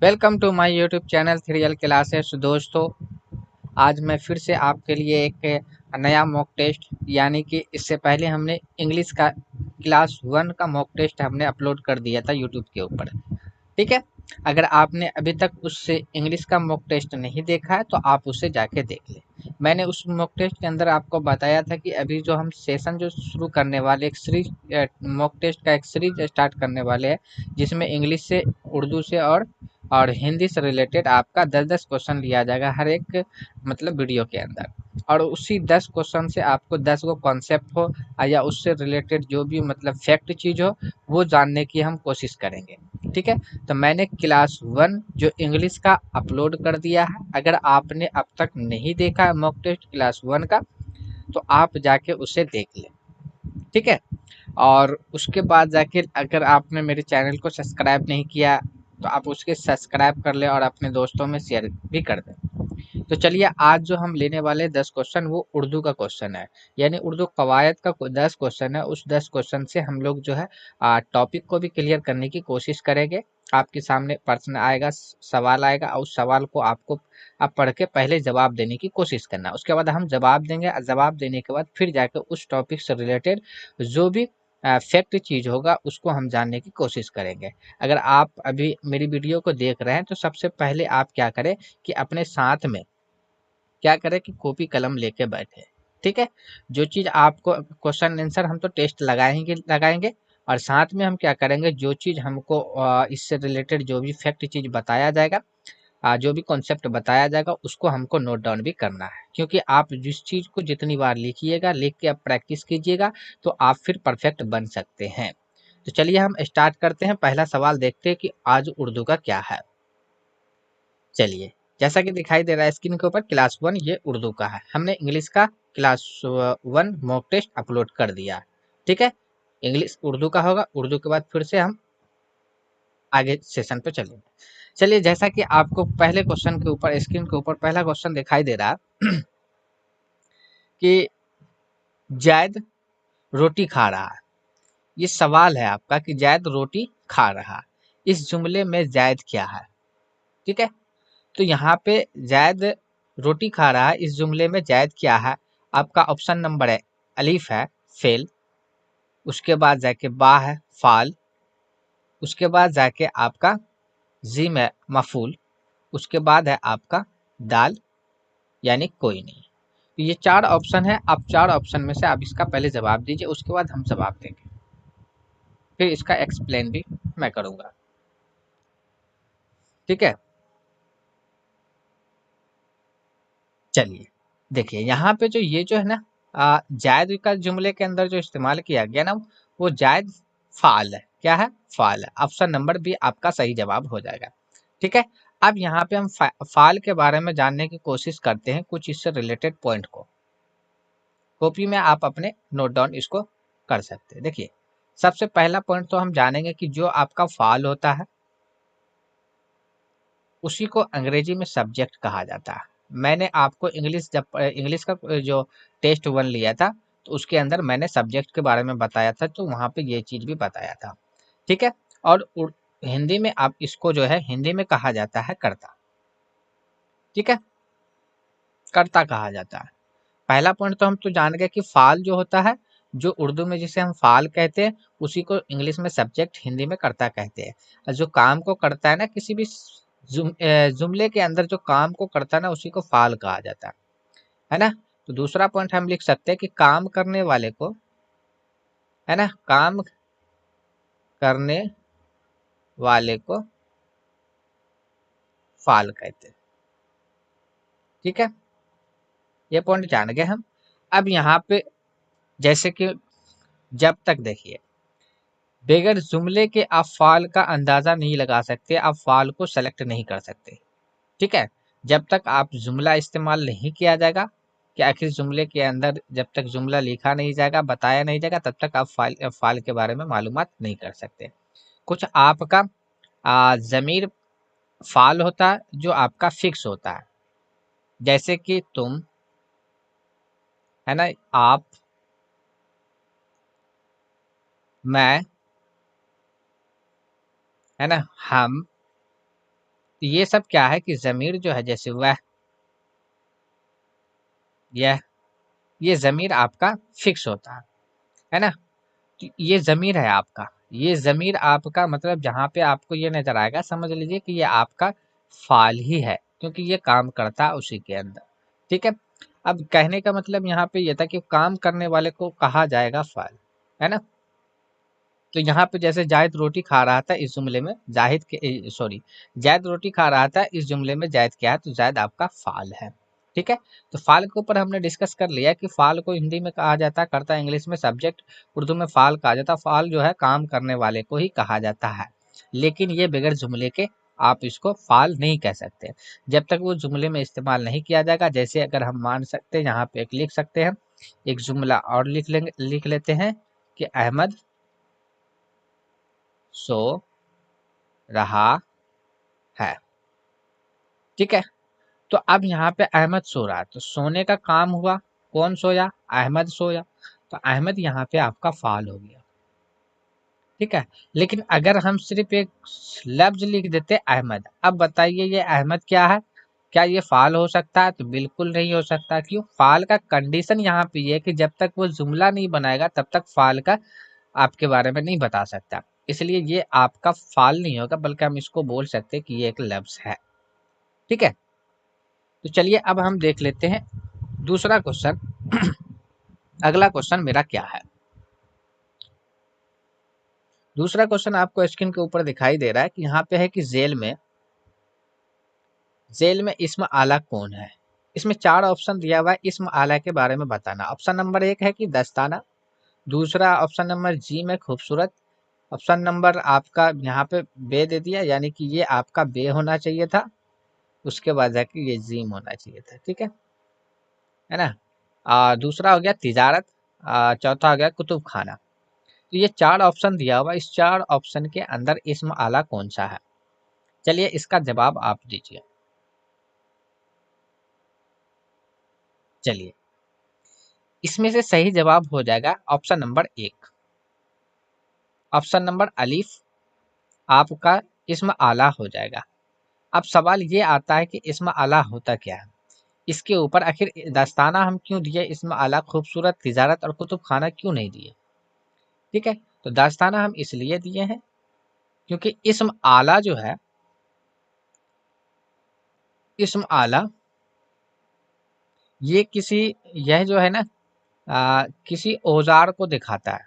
Welcome to my YouTube channel 3L classes. दोस्तों, आज मैं फिर से आपके लिए एक नया मॉक टेस्ट यानी कि इससे पहले हमने इंग्लिश का क्लास 1 का मॉक टेस्ट हमने अपलोड कर दिया था यूट्यूब के ऊपर। ठीक है, अगर आपने अभी तक उससे इंग्लिश का मॉक टेस्ट नहीं देखा है तो आप उसे जाके देख लें। मैंने उस मॉक टेस्ट के अंदर आपको बताया था कि अभी जो हम सेशन जो शुरू करने वाले एक सीरीज मॉक टेस्ट का एक सीरीज स्टार्ट करने वाले हैं, जिसमें इंग्लिश से, उर्दू से और हिंदी से रिलेटेड आपका 10-10 क्वेश्चन लिया जाएगा हर एक मतलब वीडियो के अंदर। और उसी 10 क्वेश्चन से आपको 10 गो कॉन्सेप्ट हो या उससे रिलेटेड जो भी मतलब फैक्ट चीज़ हो, वो जानने की हम कोशिश करेंगे। ठीक है, तो मैंने क्लास 1 जो इंग्लिश का अपलोड कर दिया है। अगर आपने अब तक नहीं देखा है मॉक टेस्ट क्लास 1 का, तो आप जाके उसे देख लें। ठीक है, और उसके बाद जाके अगर आपने मेरे चैनल को सब्सक्राइब नहीं किया तो आप उसके सब्सक्राइब कर लें और अपने दोस्तों में शेयर भी कर दें। तो चलिए, आज जो हम लेने वाले 10 क्वेश्चन वो उर्दू का क्वेश्चन है, यानी उर्दू कवायद का 10 क्वेश्चन है। उस 10 क्वेश्चन से हम लोग जो है टॉपिक को भी क्लियर करने की कोशिश करेंगे। आपके सामने प्रश्न आएगा, सवाल आएगा, और उस सवाल को आपको आप पढ़ के पहले जवाब देने की कोशिश करना। उसके बाद हम जवाब देंगे, जवाब देने के बाद फिर जाकर उस टॉपिक से रिलेटेड जो भी फैक्ट चीज़ होगा उसको हम जानने की कोशिश करेंगे। अगर आप अभी मेरी वीडियो को देख रहे हैं तो सबसे पहले आप क्या करें कि अपने साथ में क्या करें कि कॉपी कलम लेके बैठे। ठीक है, जो चीज़ आपको क्वेश्चन आंसर हम तो टेस्ट लगाएंगे लगाएंगे, और साथ में हम क्या करेंगे, जो चीज़ हमको इससे रिलेटेड जो भी फैक्ट चीज़ बताया जाएगा, जो भी कॉन्सेप्ट बताया जाएगा उसको हमको नोट डाउन भी करना है। क्योंकि आप जिस चीज़ को जितनी बार लिखिएगा, लिख के आप प्रैक्टिस कीजिएगा, तो आप फिर परफेक्ट बन सकते हैं। तो चलिए हम स्टार्ट करते हैं। पहला सवाल देखते हैं कि आज उर्दू का क्या है। चलिए, जैसा कि दिखाई दे रहा है स्क्रीन के ऊपर, क्लास 1 ये उर्दू का है। हमने इंग्लिश का क्लास 1 मॉक टेस्ट अपलोड कर दिया। ठीक है, इंग्लिश उर्दू का होगा। उर्दू के बाद फिर से हम आगे सेशन पे चलेंगे। चलिए, जैसा कि आपको पहले क्वेश्चन के ऊपर, स्क्रीन के ऊपर पहला क्वेश्चन दिखाई दे रहा है कि जैद रोटी खा रहा है। ये सवाल है आपका कि जैद रोटी खा रहा है। इस जुमले में जैद क्या है? ठीक है, तो यहाँ पे जैद रोटी खा रहा है, इस जुमले में जैद क्या है? आपका ऑप्शन नंबर है, अलीफ है फेल, उसके बाद जाके बा है फाल, उसके बाद जाके आपका जीम है मफूल, उसके बाद है आपका दाल यानी कोई नहीं। तो ये 4 ऑप्शन है। आप 4 ऑप्शन में से आप इसका पहले जवाब दीजिए, उसके बाद हम जवाब देंगे, फिर इसका एक्सप्लेन भी मैं करूंगा। ठीक है, चलिए देखिए यहाँ पे जो ये जो है ना, जायद का जुमले के अंदर जो इस्तेमाल किया गया ना, वो जायद फाल है। क्या है? फाल है। ऑप्शन नंबर बी आपका सही जवाब हो जाएगा। ठीक है, अब यहाँ पे हम फाल के बारे में जानने की कोशिश करते हैं, कुछ इससे रिलेटेड पॉइंट को। कॉपी में आप अपने नोट डाउन इसको कर सकते हैं। देखिए, सबसे पहला पॉइंट तो हम जानेंगे कि जो आपका फाल होता है उसी को अंग्रेजी में सब्जेक्ट कहा जाता है। मैंने आपको इंग्लिश, जब इंग्लिश का जो टेस्ट 1 लिया था तो उसके अंदर मैंने सब्जेक्ट के बारे में बताया था, तो वहाँ पे ये चीज़ भी बताया था। ठीक है, और हिंदी में आप इसको जो है हिंदी में कहा जाता है कर्ता। ठीक है, कर्ता कहा जाता है। पहला पॉइंट तो हम तो जान गए कि फाल जो होता है, जो उर्दू में जिसे हम फाल कहते हैं, उसी को इंग्लिश में सब्जेक्ट, हिंदी में कर्ता कहते हैं। और जो काम को करता है ना, किसी भी जुमले के अंदर जो काम को करता है ना, उसी को फाल कहा जाता है ना। तो दूसरा पॉइंट हम लिख सकते हैं कि काम करने वाले को, है ना, काम करने वाले को फाल कहते हैं। ठीक है, ये पॉइंट जान गए हम। अब यहाँ पे जैसे कि जब तक देखिए, बगैर जुमले के आप फाल का अंदाजा नहीं लगा सकते, आप फाल को सेलेक्ट नहीं कर सकते। ठीक है, जब तक आप जुमला इस्तेमाल नहीं किया जाएगा, कि आखिर जुमले के अंदर जब तक जुमला लिखा नहीं जाएगा, बताया नहीं जाएगा, तब तक आप फाल के बारे में मालूमात नहीं कर सकते। कुछ आपका ज़मीर फाल होता है जो आपका फिक्स होता है, जैसे कि तुम, है ना, आप, मैं, है ना, हम, तो ये सब क्या है कि ज़मीर जो है, जैसे वह, यह, ये ज़मीर आपका फिक्स होता है ना। तो ये ज़मीर है आपका, ये ज़मीर आपका मतलब जहाँ पे आपको ये नज़र आएगा, समझ लीजिए कि ये आपका फ़ाल ही है, क्योंकि ये काम करता है उसी के अंदर। ठीक है। अब कहने का मतलब यहाँ पे ये था कि काम करने वाले को कहा जाएगा फ़ाल, है ना। तो यहाँ पे जैसे जाहिद रोटी खा रहा था, इस जुमले में जाहिद के सॉरी जायद रोटी खा रहा था, इस जुमले में जायद क्या है, तो जायद आपका फ़ाल है। ठीक है। तो फ़ाल के ऊपर हमने डिस्कस कर लिया कि फ़ाल को हिंदी में कहा जाता है करता, इंग्लिश में सब्जेक्ट, उर्दू में फ़ाल कहा जाता है। फ़ाल जो है काम करने वाले को ही कहा जाता है, लेकिन ये बगैर जुमले के आप इसको फ़ाल नहीं कह सकते जब तक वो जुमले में इस्तेमाल नहीं किया जाएगा। जैसे अगर हम मान सकते हैं, यहाँ पे एक लिख सकते हैं, एक जुमला और लिख लेते हैं कि अहमद सो रहा है। ठीक है। तो अब यहाँ पे अहमद सो रहा है, तो सोने का काम हुआ, कौन सोया, अहमद सोया। तो अहमद यहाँ पे आपका फाल हो गया। ठीक है। लेकिन अगर हम सिर्फ एक लफ्ज लिख देते अहमद, अब बताइए ये अहमद क्या है, क्या ये फाल हो सकता है, तो बिल्कुल नहीं हो सकता। क्यों, फाल का कंडीशन यहाँ पे ये है कि जब तक वो जुमला नहीं बनाएगा तब तक फाल का आपके बारे में नहीं बता सकता, इसलिए ये आपका फाल नहीं होगा, बल्कि हम इसको बोल सकते हैं कि ये एक लफ्ज है। ठीक है। तो चलिए अब हम देख लेते हैं दूसरा क्वेश्चन। अगला क्वेश्चन मेरा क्या है, दूसरा क्वेश्चन आपको स्क्रीन के ऊपर दिखाई दे रहा है कि यहाँ पे है कि जेल में इस्म आला कौन है। इसमें 4 ऑप्शन दिया हुआ है, इस्म आला के बारे में बताना। ऑप्शन नंबर 1 है कि दस्ताना, दूसरा ऑप्शन नंबर जी में खूबसूरत, ऑप्शन नंबर आपका यहाँ पे बे दे दिया, यानी कि ये आपका बे होना चाहिए था, उसके बाद जाके ये जीम होना चाहिए था। ठीक है ना। दूसरा हो गया तिजारत, चौथा हो गया कुतुब खाना। तो ये 4 ऑप्शन दिया हुआ, इस 4 ऑप्शन के अंदर इस्म आला कौन सा है। चलिए इसका जवाब आप दीजिए। चलिए इसमें से सही जवाब हो जाएगा option number 1, option number Alif आपका इस्म आला हो जाएगा। अब सवाल ये आता है कि इस्म आला होता क्या है, इसके ऊपर आखिर दस्ताना हम क्यों दिए, इस्म आला खूबसूरत, तिजारत और कुतुब खाना क्यों नहीं दिए। ठीक है। तो दस्ताना हम इसलिए दिए हैं क्योंकि इस्म आला जो है, इस्म आला ये किसी, यह जो है ना किसी औजार को दिखाता है,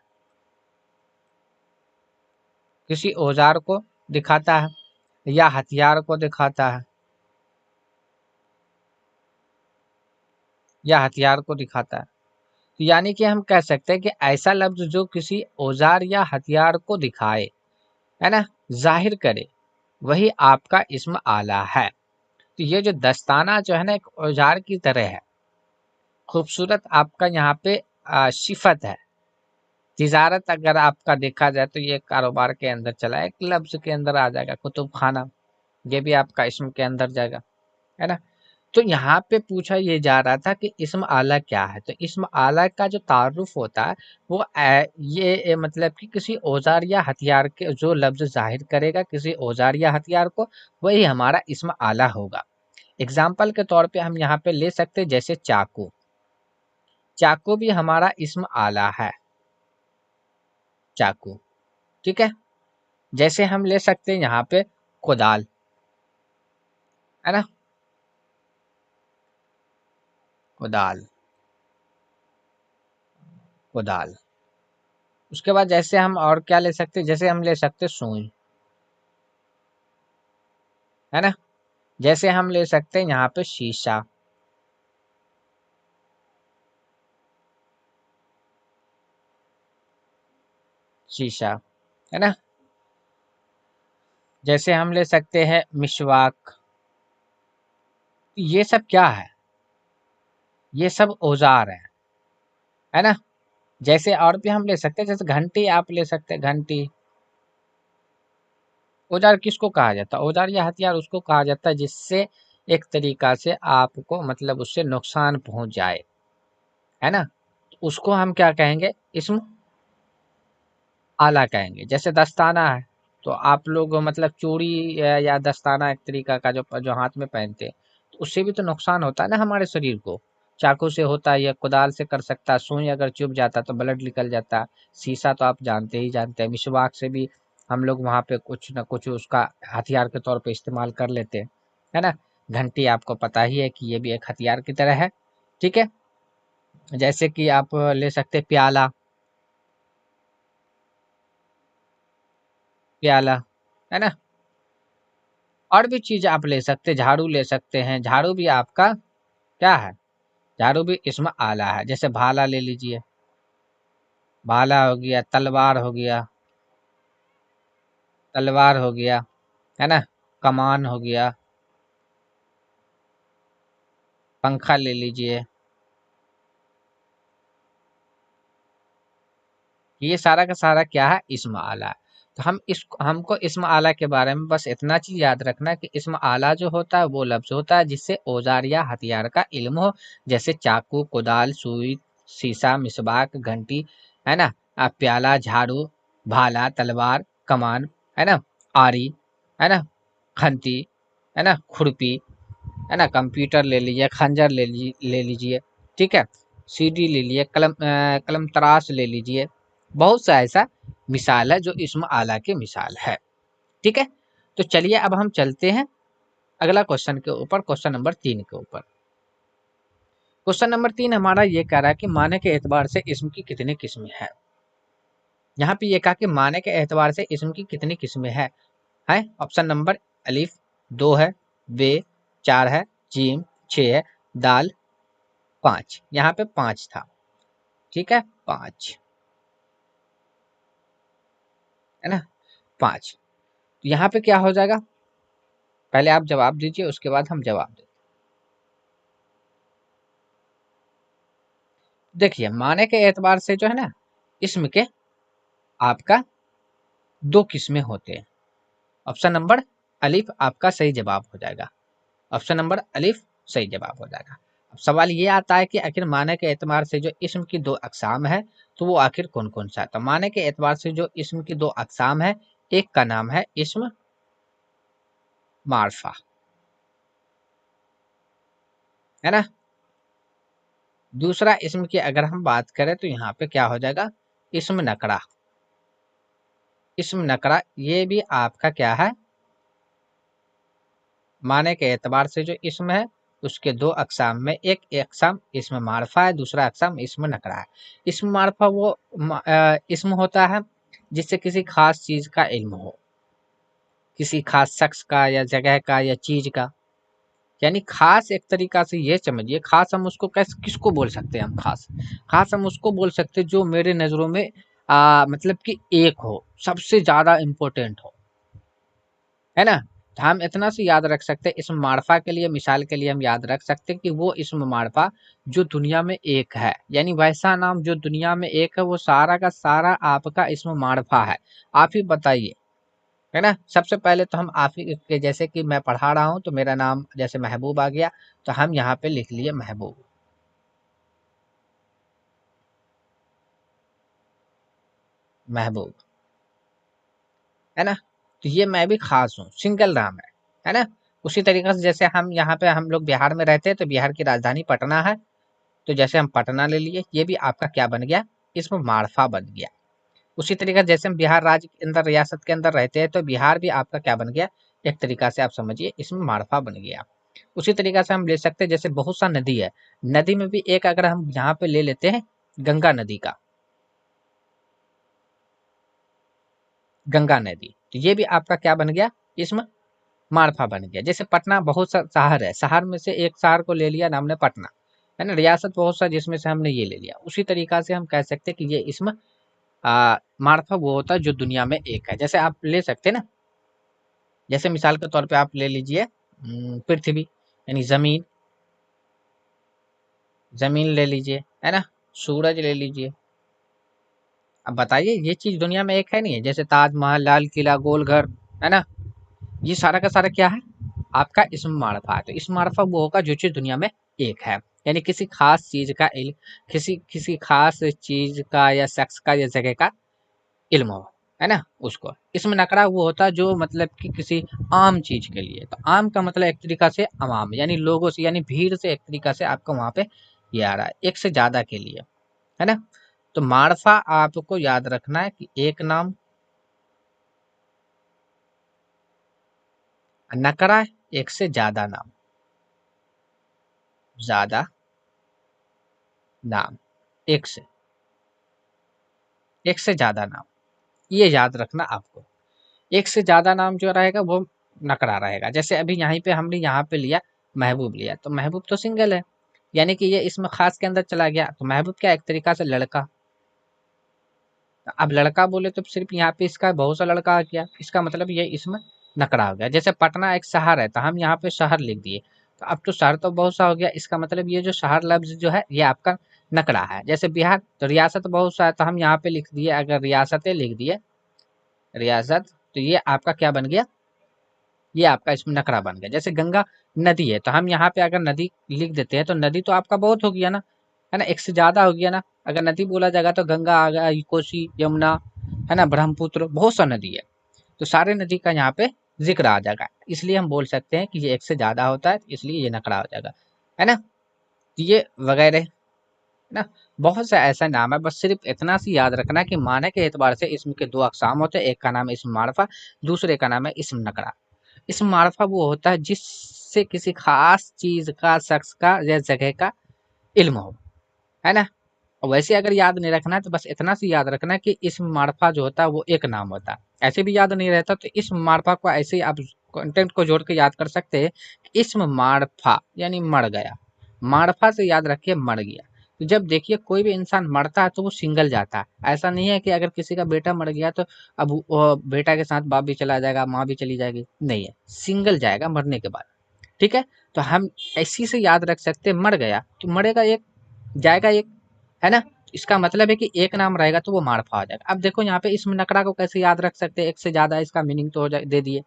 किसी औजार को दिखाता है या हथियार को दिखाता है, या हथियार को दिखाता है। तो यानी कि हम कह सकते हैं कि ऐसा लफ्ज जो किसी औजार या हथियार को दिखाए, है ना, जाहिर करे, वही आपका इस्म आला है। तो ये जो दस्ताना जो है ना एक औजार की तरह है, खूबसूरत आपका यहाँ पे सिफत है, तिजारत अगर आपका देखा जाए तो ये कारोबार के अंदर चला, एक लफ्ज के अंदर आ जाएगा, कुतुब खाना ये भी आपका इस्म के अंदर जाएगा, है ना। तो यहाँ पे पूछा ये जा रहा था कि इस्म आला क्या है, तो इस्म आला का जो तारुफ होता है वो मतलब कि किसी औजार या हथियार के जो लफ्ज जाहिर करेगा किसी औजार या हथियार को, वही हमारा इस्म आला होगा। एग्जाम्पल के तौर पे हम यहाँ पे ले सकते हैं, जैसे चाकू, चाकू भी हमारा इस्म आला है, चाकू। ठीक है। जैसे हम ले सकते हैं यहाँ पे कुदाल, है ना, कुदाल, कुदाल। उसके बाद जैसे हम और क्या ले सकते हैं, जैसे हम ले सकते हैं सुई, है ना। जैसे हम ले सकते हैं यहाँ पे शीशा, शीशा, है ना। जैसे हम ले सकते हैं मिशवाक। ये सब क्या है, ये सब औजार है ना। जैसे और भी हम ले सकते हैं, जैसे घंटी आप ले सकते हैं, घंटी। औजार किसको कहा जाता है, औजार या हथियार उसको कहा जाता है जिससे एक तरीका से आपको मतलब उससे नुकसान पहुंच जाए, है ना। उसको हम क्या कहेंगे, इस्म आला कहेंगे। जैसे दस्ताना है, तो आप लोग मतलब चूड़ी या दस्ताना एक तरीका का जो जो हाथ में पहनते हैं, तो उससे भी तो नुकसान होता है ना हमारे शरीर को। चाकू से होता है या कुदाल से कर सकता है, सुई अगर चुभ जाता तो ब्लड निकल जाता। शीशा तो आप जानते ही जानते हैं, मिसवाक से भी हम लोग वहां पे कुछ ना कुछ उसका हथियार के तौर पे इस्तेमाल कर लेते हैं, है ना। घंटी आपको पता ही है कि ये भी एक हथियार की तरह है। ठीक है, जैसे कि आप ले सकते हैं प्याला, प्याला, है ना। और भी चीज आप ले सकते हैं, झाड़ू ले सकते हैं, झाड़ू भी आपका क्या है, झाड़ू भी इसमें आला है। जैसे भाला ले लीजिए, भाला हो गया, तलवार हो गया, तलवार हो गया, है ना, कमान हो गया, पंखा ले लीजिए। ये सारा का सारा क्या है, इसम आला है। तो हम इस हमको इसम आला के बारे में बस इतना चीज याद रखना कि इसम आला जो होता है वो लफ्ज होता है जिससे औजार या हथियार का इल्म हो। जैसे चाकू, कुदाल, सुई, शीशा, मिसबाक, घंटी, है ना, प्याला, झाड़ू, भाला, तलवार, कमान, है ना, आरी, है ना, खंती, है ना, खुरपी, है ना, कंप्यूटर ले लीजिए, खंजर ले लीजिए। ठीक है, सीडी ले लीजिए, कलम तराश ले लीजिए। बहुत सा ऐसा मिसाल है जो इसमें आला की मिसाल है। ठीक है, तो चलिए अब हम चलते हैं अगला क्वेश्चन के ऊपर, क्वेश्चन नंबर 3 के ऊपर। क्वेश्चन नंबर 3 हमारा ये कह रहा है कि माने के एतबार से इसम की कितनी किस्में हैं। यहाँ पे ये कहा कि माने के एतबार से इसम की कितनी किस्में है ऑप्शन नंबर अलिफ 2 है, बे 4 है, जीम 6 है, दाल 5। यहाँ पे 5 था। ठीक है, 5, है ना, 5। तो यहाँ पे क्या हो जाएगा, पहले आप जवाब दीजिए उसके बाद हम जवाब दें। देखिए माने के एतबार से जो है ना इसम के आपका 2 किस्में होते हैं। ऑप्शन नंबर अलिफ आपका सही जवाब हो जाएगा, ऑप्शन नंबर अलिफ सही जवाब हो जाएगा। अब सवाल ये आता है कि आखिर माने के एतबार से जो इसम की 2 अकसाम है तो वो आखिर कौन कौन सा है। तो माने के एतबार से जो इसम की 2 अकसाम है, एक का नाम है इसम मारफा, है ना। दूसरा इसम की अगर हम बात करें तो यहाँ पे क्या हो जाएगा, इसम नकरा। इसम नकरा ये भी आपका क्या है, माने के एतबार से जो इसम है उसके 2 अकसाम में एक अकसाम इसम मारफा है, दूसरा अकसाम इसम नकरा है। इसम मारफा वो इसम होता है जिससे किसी खास चीज का इल्म हो, किसी खास शख्स का या जगह का या चीज का। यानी खास एक तरीका से ये समझिए, खास हम उसको कैसे किसको बोल सकते हैं, हम खास, खास हम उसको बोल सकते हैं जो मेरे नजरों में मतलब कि एक हो, सबसे ज्यादा इम्पोर्टेंट हो, है ना। तो हम इतना से याद रख सकते हैं इसम मारफा के लिए, मिसाल के लिए हम याद रख सकते हैं कि वो इसम मारफा जो दुनिया में एक है, यानी वैसा नाम जो दुनिया में एक है वो सारा का सारा आपका इसम मारफा है। आप ही बताइए, है ना। सबसे पहले तो हम आप ही के, जैसे कि मैं पढ़ा रहा हूँ तो मेरा नाम जैसे महबूब आ गया, तो हम यहाँ पे लिख लिए महबूब, महबूब, है ना। तो ये मैं भी खास हूँ, सिंगल नाम है ना। उसी तरीके से जैसे हम यहाँ पे हम लोग बिहार में रहते हैं तो बिहार की राजधानी पटना है, तो जैसे हम पटना ले लिए, ये भी आपका क्या बन गया, इसमें मारफा बन गया। उसी तरीके से जैसे हम बिहार राज्य के अंदर, रियासत के अंदर रहते हैं तो बिहार भी आपका क्या बन गया, एक तरीका से आप समझिए इसमें मारफा बन गया। उसी तरीका से हम ले सकते हैं, जैसे बहुत सा नदी है, नदी में भी एक अगर हम यहाँ पे ले लेते हैं गंगा नदी का, गंगा नदी, तो ये भी आपका क्या बन गया, इसमें मारफा बन गया। जैसे पटना बहुत सा शहर है, शहर में से एक शहर को ले लिया नाम ने पटना, है ना। रियासत बहुत सा जिसमें से हमने ये ले लिया, उसी तरीका से हम कह सकते हैं कि ये इसमें मारफा वो होता है जो दुनिया में एक है। जैसे आप ले सकते हैं ना, जैसे मिसाल के तौर पे आप ले लीजिए पृथ्वी, यानी जमीन, जमीन ले लीजिए, है ना, सूरज ले लीजिए। अब बताइए ये चीज दुनिया में एक है नहीं है, जैसे ताजमहल, लाल किला, गोल घर, है ना, ये सारा का सारा क्या है, आपका इसम मारफा है। तो इसम मारफा वो होगा जो चीज दुनिया में एक है, यानी किसी खास चीज का इल्म, किसी किसी खास चीज का या शख्स का या जगह का इल्म हो, है ना, उसको। इसमें नकरा वो होता है जो मतलब कि किसी आम चीज के लिए, तो आम का मतलब एक तरीका से अवाम यानी लोगों से यानी भीड़ से एक तरीका से आपका वहां पे ये आ रहा है, एक से ज्यादा के लिए, है ना। तो मार्फा आपको याद रखना है कि एक नाम, नकरा एक से ज्यादा नाम, ज्यादा नाम, एक से, एक से ज्यादा नाम, ये याद रखना आपको। एक से ज्यादा नाम जो रहेगा वो नकरा रहेगा। जैसे अभी यहाँ पे हमने यहाँ पे लिया महबूब लिया, तो महबूब तो सिंगल है, यानी कि ये इसमें खास के अंदर चला गया, तो महबूब क्या एक तरीका से लड़का। अब लड़का बोले तो सिर्फ यहाँ पे इसका बहुत सा लड़का आ गया, इसका मतलब ये इसमें नकरा हो गया। जैसे पटना एक शहर है, तो हम यहाँ पे शहर लिख दिए, तो अब तो शहर तो बहुत सा हो गया, इसका मतलब ये जो शहर लफ्ज जो है ये आपका नकरा है। जैसे बिहार, तो रियासत बहुत सा है, तो हम यहाँ पे लिख दिए, अगर रियासतें लिख दिए, रियासत, तो ये आपका क्या बन गया, ये आपका इसमें नकरा बन गया। जैसे गंगा नदी है, तो हम यहाँ पे अगर नदी लिख देते हैं, तो नदी तो आपका बहुत हो गया ना, है ना, एक से ज्यादा हो गया ना। अगर नदी बोला जाएगा तो गंगा आ गया, कोसी, यमुना, है ना, ब्रह्मपुत्र, बहुत सा नदी है, तो सारे नदी का यहाँ पे जिक्र आ जाएगा। इसलिए हम बोल सकते हैं कि ये एक से ज्यादा होता है, इसलिए ये नकरा हो जाएगा, है ना। तो ये वगैरह, है ना, बहुत सा ऐसा नाम है। बस सिर्फ इतना सी याद रखना कि माने के एतबार से इसम के दो अकसाम होते हैं, एक का नाम है इसम मारफा, दूसरे का नाम है इसम नकरा। इसम मारफा वो होता है जिससे किसी खास चीज का, शख्स का या जगह का इल्म हो, है ना। और वैसे अगर याद नहीं रखना है तो बस इतना सी याद रखना कि इसम मारफा जो होता है वो एक नाम होता है। ऐसे भी याद नहीं रहता तो इसम मारफा को ऐसे ही आप कंटेंट को जोड़ के याद कर सकते हैं। इसम मारफा यानी मर गया, मारफा से याद रखिए मर गया। तो जब देखिए कोई भी इंसान मरता है तो वो सिंगल जाता है, ऐसा नहीं है कि अगर किसी का बेटा मर गया तो अब वो बेटा के साथ बाप भी चला जाएगा, माँ भी चली जाएगी, नहीं है, सिंगल जाएगा मरने के बाद, ठीक है। तो हम ऐसी से याद रख सकते हैं, मर गया तो मरेगा एक, जाएगा एक, है ना। इसका मतलब है कि एक नाम रहेगा तो वो मारफा हो जाएगा। अब देखो यहाँ पे इसमें नकरा को कैसे याद रख सकते हैं, एक से ज्यादा, इसका मीनिंग तो हो जाए दे दिए।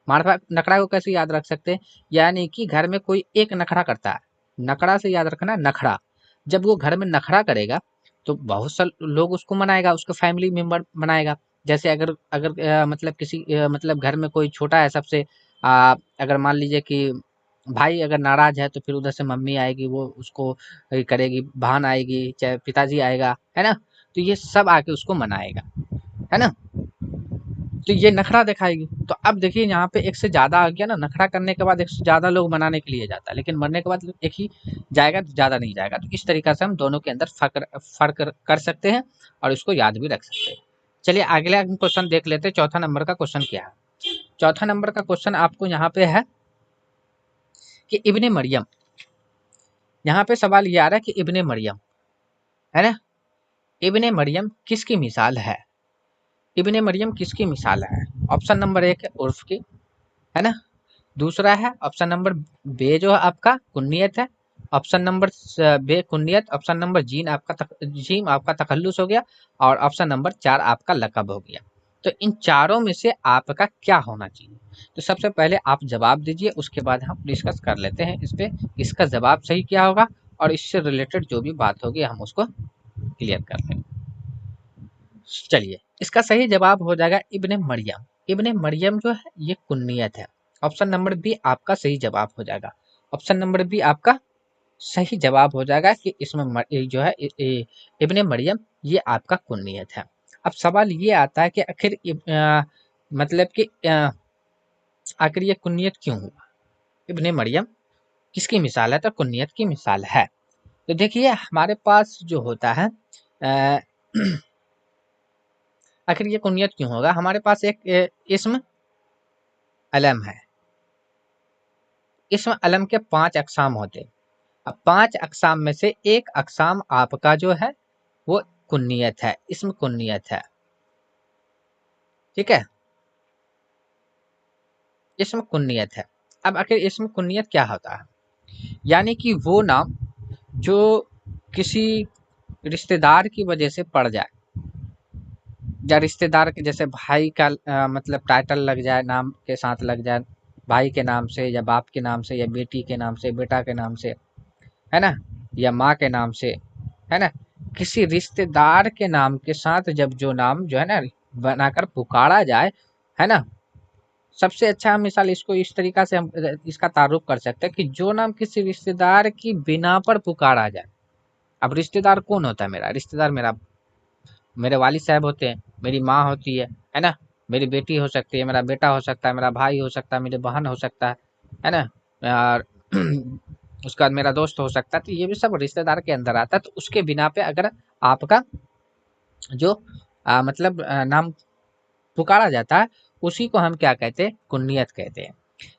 मारफा नकरा को कैसे याद रख सकते हैं, यानी कि घर में कोई एक नखरा करता है, नकरा से याद रखना नखरा। जब वो घर में नखरा करेगा तो बहुत सा लोग उसको मनाएगा, उसको फैमिली मेंबर बनाएगा। जैसे अगर अगर मतलब किसी मतलब घर में कोई छोटा है सबसे, अगर मान लीजिए कि भाई अगर नाराज है तो फिर उधर से मम्मी आएगी, वो उसको करेगी, बहन आएगी, चाहे पिताजी आएगा, है ना, तो ये सब आके उसको मनाएगा, है ना। तो ये नखरा दिखाएगी। तो अब देखिए यहाँ पे एक से ज्यादा आ गया ना, नखरा करने के बाद एक से ज्यादा लोग मनाने के लिए जाता है, लेकिन मरने के बाद एक ही जाएगा, तो ज्यादा नहीं जाएगा। तो इस तरीका से हम दोनों के अंदर फर्क कर सकते हैं और इसको याद भी रख सकते हैं। चलिए अगला क्वेश्चन देख लेते हैं, चौथा नंबर का क्वेश्चन क्या है। चौथा नंबर का क्वेश्चन आपको यहाँ पे है कि इब्ने मरियम, यहाँ पे सवाल ये आ रहा है कि इब्ने मरियम, है ना, इब्ने मरियम किसकी मिसाल है, इब्ने मरियम किसकी मिसाल है। ऑप्शन नंबर एक है उर्फ की, है ना, दूसरा है ऑप्शन नंबर बे जो है आपका कुन्नियत है, ऑप्शन नंबर बे कुन्नियत, ऑप्शन नंबर जीम आपका तखल्लुस हो गया, और ऑप्शन नंबर चार आपका लकब हो गया। तो इन चारों में से आपका क्या होना चाहिए। तो सबसे पहले आप जवाब दीजिए, उसके बाद हम डिस्कस कर लेते हैं इस पे, इसका जवाब सही क्या होगा और इससे रिलेटेड जो भी बात होगी हम उसको क्लियर कर लेंगे। चलिए इसका सही जवाब हो जाएगा इब्ने मरियम। इब्ने मरियम जो है ये कुन्नियत है। ऑप्शन नंबर बी आपका सही जवाब हो जाएगा। ऑप्शन नंबर बी आपका सही जवाब हो जाएगा कि इसमें जो है इब्ने मरियम ये आपका कुन्नियत है। अब सवाल ये आता है कि आखिर मतलब कि आखिर ये कुन्नियत क्यों हुआ। इब्ने मरियम किसकी मिसाल है, तो कुन्नियत की मिसाल है। तो देखिए हमारे पास जो होता है अ, आखिर ये कुन्नियत क्यों होगा। हमारे पास एक इस्म अलम है, इस्म अलम के 5 अक़साम होते हैं। अब 5 अक़साम में से एक अक़साम आपका जो है वो कुन्नियत है, इस्म कुन्नियत है, ठीक है, इस्म कुन्नियत है। अब आखिर इस्म कुन्नियत क्या होता है, यानी कि वो नाम जो किसी रिश्तेदार की वजह से पड़ जाए, या रिश्तेदार के जैसे भाई का मतलब टाइटल लग जाए, नाम के साथ लग जाए, भाई के नाम से या बाप के नाम से या बेटी के नाम से, बेटा के नाम से, है ना, या माँ के नाम से, है ना, किसी रिश्तेदार के नाम के साथ जब जो नाम जो है ना बनाकर पुकारा जाए, है ना। सबसे अच्छा मिसाल इसको इस तरीका से हम इसका तारुफ कर सकते हैं कि जो नाम किसी रिश्तेदार की बिना पर पुकारा जाए। अब रिश्तेदार कौन होता है? मेरा रिश्तेदार मेरे वालिद साहब होते हैं, मेरी माँ होती है ना, मेरी बेटी हो सकती है, मेरा बेटा हो सकता है, मेरा भाई हो सकता है, मेरी बहन हो सकता है ना, और उसके बाद मेरा दोस्त हो सकता है। तो ये भी सब रिश्तेदार के अंदर आता है। तो उसके बिना पे अगर आपका जो मतलब नाम पुकारा जाता है, उसी को हम क्या कहते हैं? कुन्नियत कहते हैं।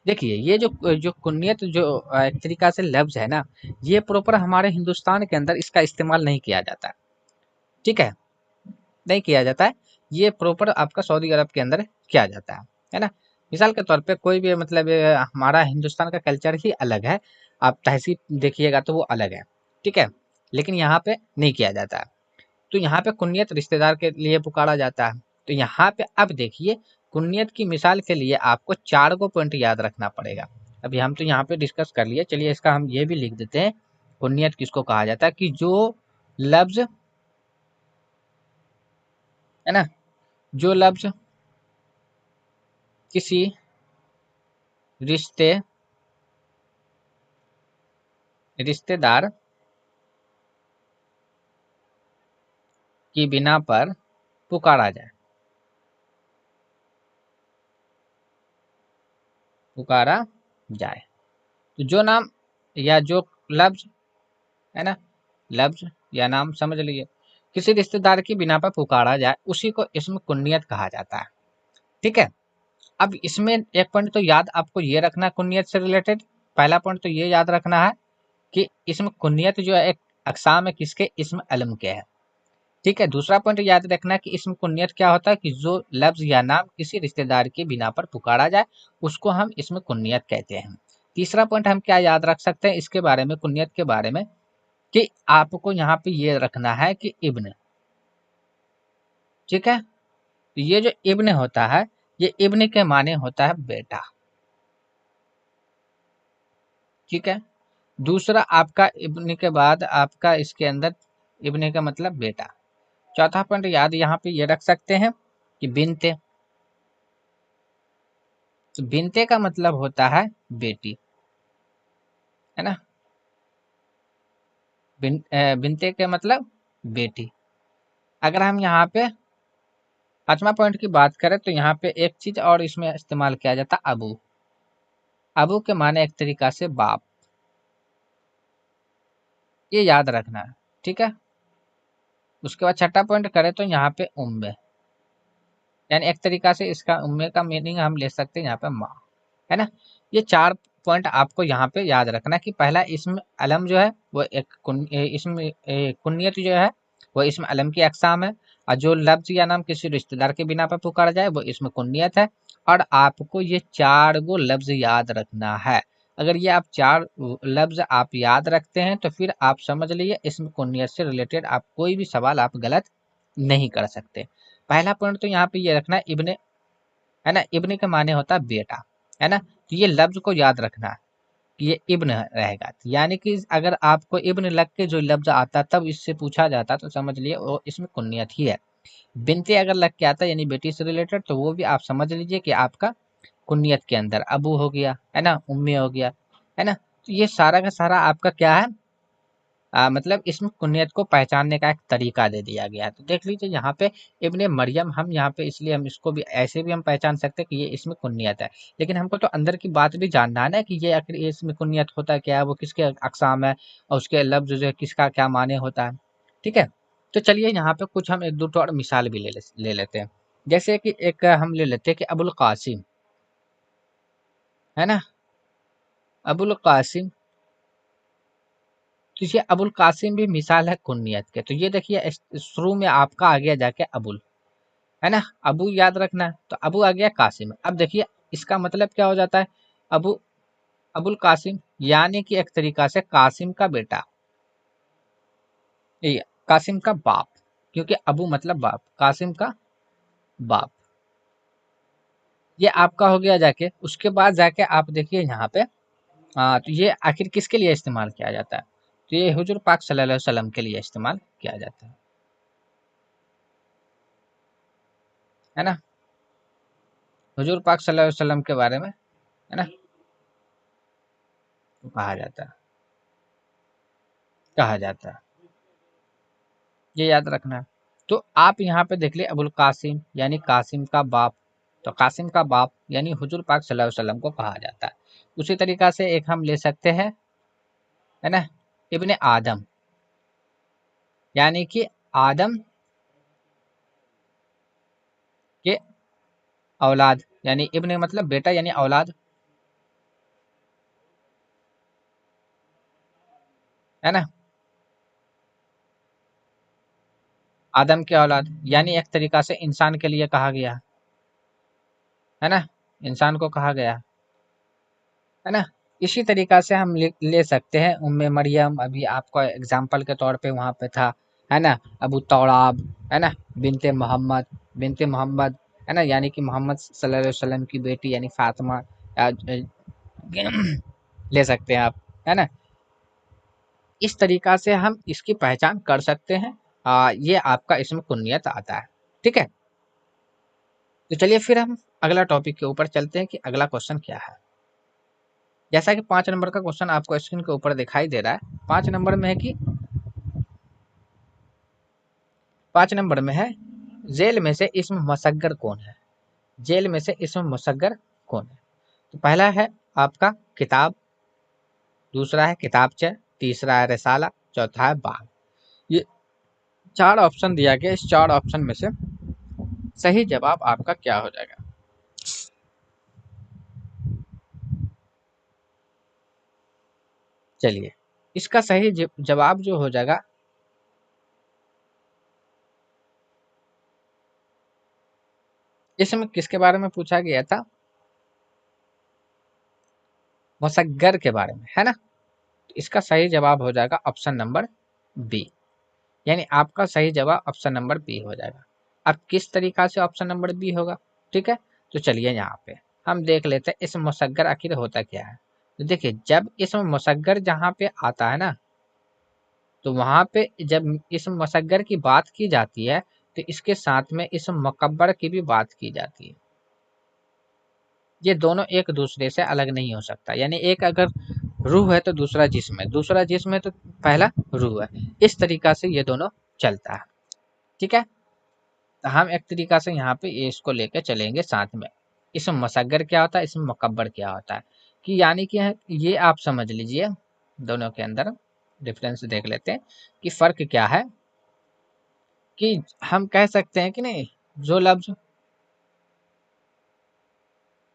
देखिए ये जो जो कुन्नियत जो एक तरीका से लफ्ज है ना, ये प्रॉपर हमारे हिंदुस्तान के अंदर इसका इस्तेमाल नहीं किया जाता है, ठीक है, नहीं किया जाता है। ये प्रॉपर आपका सऊदी अरब के अंदर किया जाता है ना। मिसाल के तौर पे कोई भी मतलब हमारा हिंदुस्तान का कल्चर ही अलग है, आप तहजीब देखिएगा तो वो अलग है, ठीक है, लेकिन यहाँ पे नहीं किया जाता है। तो यहाँ पे कुन्नियत रिश्तेदार के लिए पुकारा जाता है। तो यहाँ पे अब देखिए, कुन्नियत की मिसाल के लिए आपको 4 को पॉइंट याद रखना पड़ेगा। अभी हम तो यहाँ पे डिस्कस कर लिए, चलिए इसका हम ये भी लिख देते हैं। कुन्नियत किसको कहा जाता है? कि जो लफ्ज, है ना, जो लफ्ज किसी रिश्ते रिश्तेदार की बिना पर पुकारा जाए, पुकारा जाए। तो जो नाम या जो लफ्ज, है ना, लफ्ज या नाम समझ लीजिए, किसी रिश्तेदार की बिना पर पुकारा जाए, उसी को इसमें कुन्नियत कहा जाता है, ठीक है। अब इसमें एक पॉइंट तो याद आपको ये रखना कुन्नियत से रिलेटेड, पहला पॉइंट तो ये याद रखना है कि इसमें कुन्नियत जो है एक अकसाम है किसके? इसमें अलम के है, ठीक है। दूसरा पॉइंट याद रखना कि इसमें कुन्नियत क्या होता है? कि जो लफ्ज या नाम किसी रिश्तेदार की बिना पर पुकारा जाए, उसको हम इसमें कुन्नियत कहते हैं। तीसरा पॉइंट हम क्या याद रख सकते हैं इसके बारे में, कुन्नियत के बारे में, कि आपको यहाँ पे ये रखना है कि इब्न, ठीक है। तो ये जो इब्न होता है, ये इब्न के माने होता है बेटा, ठीक है। दूसरा आपका इब्न के बाद आपका इसके अंदर इब्न का मतलब बेटा। चौथा पॉइंट याद यहाँ पे ये रख सकते हैं कि बिनते, तो बिनते का मतलब होता है बेटी, है ना। बिनते के मतलब बेटी। अगर हम यहाँ पे पांचवा पॉइंट की बात करें तो यहाँ पे एक चीज और इसमें इस्तेमाल किया जाता है, अबू। अबू के माने एक तरीका से बाप, ये याद रखना है, ठीक है। उसके बाद छठा पॉइंट करें तो यहाँ पे उम्मे, यानी एक तरीका से इसका उम्मे का मीनिंग हम ले सकते हैं यहाँ पे माँ, है ना। ये चार पॉइंट आपको यहाँ पे याद रखना कि पहला इसम अलम जो है वो एक इसम कुन्नियत जो है वो इसम अलम की अकसाम है, और जो लफ्ज या नाम किसी रिश्तेदार के बिना पर पुकारा जाए वो इसमें कुन्नियत है। और आपको ये 4 गो लफ्ज याद रखना है। अगर ये आप 4 लफ्ज आप याद रखते हैं तो फिर आप समझ लीजिए इसमें कुन्नियत से रिलेटेड आप कोई भी सवाल आप गलत नहीं कर सकते। पहला पॉइंट तो यहाँ पे ये रखना है इब्ने, है ना, इब्ने का माने होता है बेटा, है ना। तो ये लफ्ज को याद रखना है कि ये इब्न रहेगा, यानी कि अगर आपको इब्न लग के जो लफ्ज आता तब इससे पूछा जाता तो समझ लिए वो इसमें कुन्नियत ही है। बिनते अगर लग के आता यानी बेटी से रिलेटेड तो वो भी आप समझ लीजिए कि आपका कुन्नियत के अंदर अबू हो गया, है ना, उम्मी हो गया, है ना। तो ये सारा का सारा आपका क्या है, मतलब इसमें कुन्नियत को पहचानने का एक तरीका दे दिया गया है। तो देख लीजिए यहाँ पे इब्ने मरियम, हम यहाँ पे इसलिए हम इसको भी ऐसे भी हम पहचान सकते हैं कि ये इसमें कुन्नियत है, लेकिन हमको तो अंदर की बात भी जानना है ना कि ये आखिर ये इसमें कुन्नियत होता क्या है, वो किसके अकसाम है, और उसके लफ्ज जो है किसका क्या माने होता है, ठीक है। तो चलिए यहाँ पे कुछ हम एक दो और मिसाल भी ले लेते हैं। जैसे कि एक हम ले लेते हैं कि अबुल कासिम, है ना, अबुल कासिम। तो ये अबुल कासिम भी मिसाल है कुन्नियत के। तो ये देखिए शुरू में आपका आ गया जाके अबुल, है ना, अबू याद रखना है तो अबू आ गया कासिम। अब देखिए इसका मतलब क्या हो जाता है, अबू, अबुल कासिम, यानी कि एक तरीका से कासिम का बेटा, ये कासिम का बाप, क्योंकि अबू मतलब बाप, कासिम का बाप। ये आपका हो गया जाके, उसके बाद जाके आप देखिए यहाँ पे तो ये आखिर किसके लिए इस्तेमाल किया जाता है? तो ये हुजूर पाक सल्लल्लाहु अलैहि वसल्लम के लिए इस्तेमाल किया जाता है ना, हुजूर पाक सल्लल्लाहु अलैहि वसल्लम के बारे में, है ना, कहा जाता है, कहा जाता है, ये याद रखना है। तो आप यहाँ पे देख लिए अबुल कासिम यानी कासिम का बाप, तो कासिम का बाप यानी हुजूर पाक सल्लल्लाहु अलैहि वसल्लम को कहा जाता है। उसी तरीका से एक हम ले सकते हैं, है ना, इब्ने आदम यानी कि आदम के औलाद, यानी इब्ने मतलब बेटा यानी औलाद, है ना, आदम के औलाद यानी एक तरीका से इंसान के लिए कहा गया, है ना, इंसान को कहा गया, है ना। इसी तरीका से हम ले सकते हैं उम्मे मरियम, अभी आपका एग्जाम्पल के तौर पे वहाँ पे था, है ना, अबू तौराब, है ना, बिनते मोहम्मद, बिनते मोहम्मद, है ना, यानी कि मोहम्मद सल्लल्लाहु अलैहि वसल्लम की बेटी यानी फातिमा, ले सकते हैं आप, है ना। इस तरीका से हम इसकी पहचान कर सकते हैं। ये आपका इसमें कुन्नियत आता है, ठीक है। तो चलिए फिर हम अगला टॉपिक के ऊपर चलते हैं कि अगला क्वेश्चन क्या है। जैसा कि 5 नंबर का क्वेश्चन आपको स्क्रीन के ऊपर दिखाई दे रहा है, 5 नंबर में है कि 5 नंबर में है, जेल में से इसम मुसग्गर कौन है, जेल में से इसम मुसग्गर कौन है। तो पहला है आपका किताब, दूसरा है किताबचा, तीसरा है रिसाला, चौथा है बाग। ये 4 ऑप्शन दिया गया, इस 4 ऑप्शन में से सही जवाब आपका क्या हो जाएगा। चलिए, इसका सही जवाब जो हो जाएगा, इसमें किसके बारे में पूछा गया था, मुसग्गर के बारे में, है ना। तो इसका सही जवाब हो जाएगा ऑप्शन नंबर बी, यानी आपका सही जवाब ऑप्शन नंबर बी हो जाएगा। अब किस तरीका से ऑप्शन नंबर बी होगा, ठीक है। तो चलिए यहाँ पे हम देख लेते हैं इसम मुसग्गर आखिर होता क्या है। तो देखिए, जब इसम मुसग्गर जहाँ पे आता है ना, तो वहां पे जब इसम मुसग्गर की बात की जाती है, तो इसके साथ में इसम मुकब्बर की भी बात की जाती है। ये दोनों एक दूसरे से अलग नहीं हो सकता, यानी एक अगर रूह है तो दूसरा जिस्म है, दूसरा जिस्म है तो पहला रूह है, इस तरीका से ये दोनों चलता है, ठीक है। तो हम एक तरीका से यहाँ पे ये इसको लेकर चलेंगे साथ में, इसमें मुसग्गर क्या होता है, इसमें मुकब्बर क्या होता है, कि यानी कि ये आप समझ लीजिए, दोनों के अंदर डिफरेंस देख लेते हैं कि फर्क क्या है। कि हम कह सकते हैं कि नहीं, जो लफ्ज,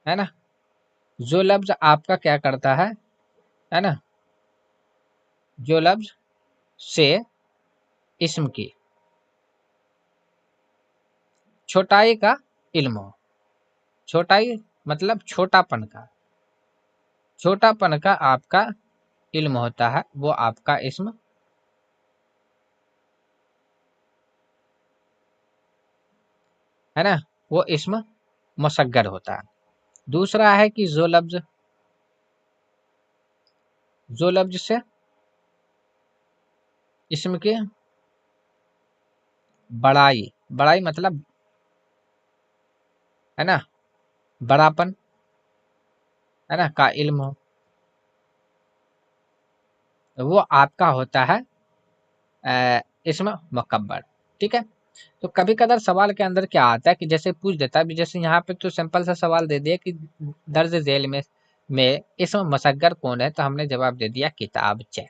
है ना, जो लफ्ज आपका क्या करता है ना, जो लफ्ज से इस्म की छोटाई का इल्म हो, छोटाई मतलब छोटापन का, छोटापन का आपका इल्म होता है, वो आपका इस्म, है ना, वो इस्म मुसग्गर होता है। दूसरा है कि जो लफ्ज से इस्म के बड़ाई, बड़ाई मतलब, है ना, बड़ापन, है ना, का इल्म हो, तो वो आपका होता है इस्म मुकब्बर, ठीक है। तो कभी कदार सवाल के अंदर क्या आता है कि जैसे पूछ देता है, जैसे यहाँ पे तो सिंपल सा सवाल दे दिया कि दर्ज झेल में इस्म मुसग्गर कौन है, तो हमने जवाब दे दिया किताबचा,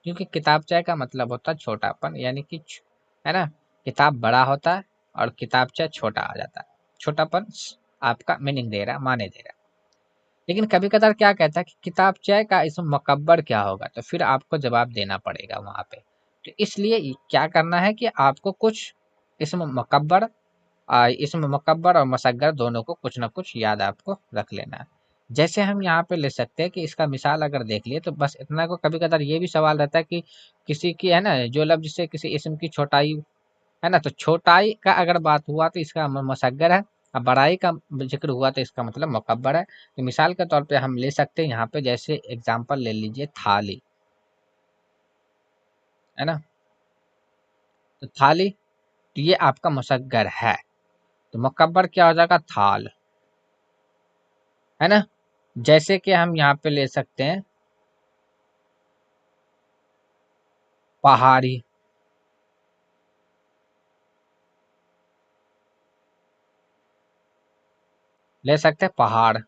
क्योंकि किताबचा का मतलब होता है छोटापन, यानी कि है ना, किताब बड़ा होता है और किताबचा छोटा आ जाता है, छोटापन आपका मीनिंग दे रहा है, माने दे रहा है। लेकिन कभी कदार क्या कहता है कि किताबचा का इसमें मुकब्बर क्या होगा, तो फिर आपको जवाब देना पड़ेगा वहां पे। तो इसलिए क्या करना है कि आपको कुछ इसमें मुकब्बर, इसमें मुकब्बर और मुसग्गर दोनों को कुछ ना कुछ याद आपको रख लेना है। जैसे हम यहाँ पे ले सकते हैं कि इसका मिसाल अगर देख लिए, तो बस इतना को कभी कदार ये भी सवाल रहता है कि किसी की, है ना, जो लफ्ज से किसी इसम की छोटाई, है ना, तो छोटाई का अगर बात हुआ तो इसका मुसग्गर है, और बड़ाई का जिक्र हुआ तो इसका मतलब मुकब्बर है। तो मिसाल के तौर पे हम ले सकते हैं यहाँ पे, जैसे एग्जाम्पल ले लीजिए थाली, है ना, तो थाली, तो ये आपका मुसग्गर है। तो मुकब्बर क्या हो जाएगा, थाल, है ना। जैसे कि हम यहाँ पे ले सकते हैं पहाड़ी, ले सकते हैं पहाड़।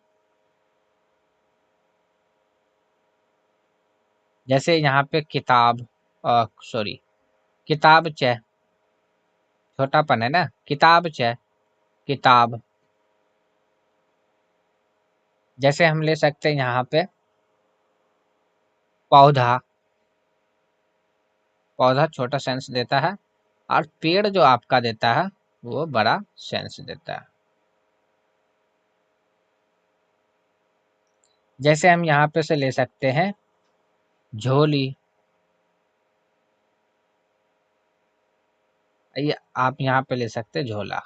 जैसे यहाँ पे किताब, सॉरी, किताब च, छोटापन है ना, किताब च, किताब। जैसे हम ले सकते हैं यहाँ पे पौधा, पौधा छोटा सेंस देता है, और पेड़ जो आपका देता है वो बड़ा सेंस देता है। जैसे हम यहाँ पे से ले सकते हैं झोली, ये आप यहाँ पे ले सकते हैं झोला।